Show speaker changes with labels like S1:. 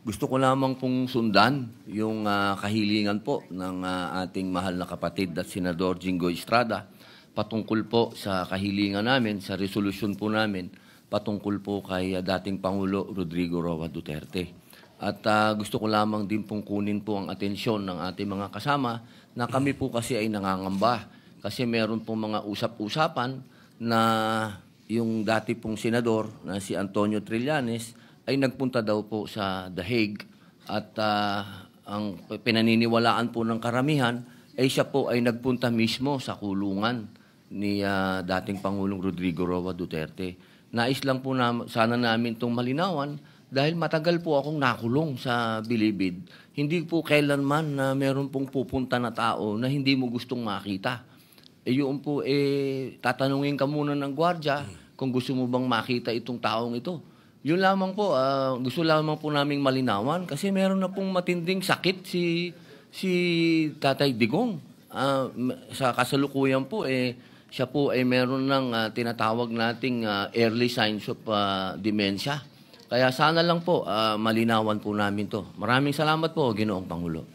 S1: Gusto ko lamang pong sundan yung kahilingan po ng ating mahal na kapatid at Senador Jinggoy Estrada patungkol po sa kahilingan namin, sa resolusyon po namin patungkol po kay dating Pangulo Rodrigo Roa Duterte. At gusto ko lamang din pong kunin po ang atensyon ng ating mga kasama na kami po kasi ay nangangamba kasi meron pong mga usap-usapan na yung dati pong senador na si Antonio Trillanes ay nagpunta daw po sa The Hague at ang pinaniniwalaan po ng karamihan ay siya po ay nagpunta mismo sa kulungan ni dating Pangulong Rodrigo Roa Duterte. Nais lang po sana namin itong malinawan dahil matagal po akong nakulong sa Bilibid. Hindi po kailanman na meron pong pupunta na tao na hindi mo gustong makita. Yun po, tatanungin ka muna ng gwardiya kung gusto mo bang makita itong taong ito. Yun lamang po, gusto lamang po naming malinawan kasi meron na pong matinding sakit si Tatay Digong. Sa kasalukuyan po, siya po ay meron ng tinatawag nating early signs of dementia. Kaya sana lang po malinawan po namin to. Maraming salamat po, Ginoong Pangulo.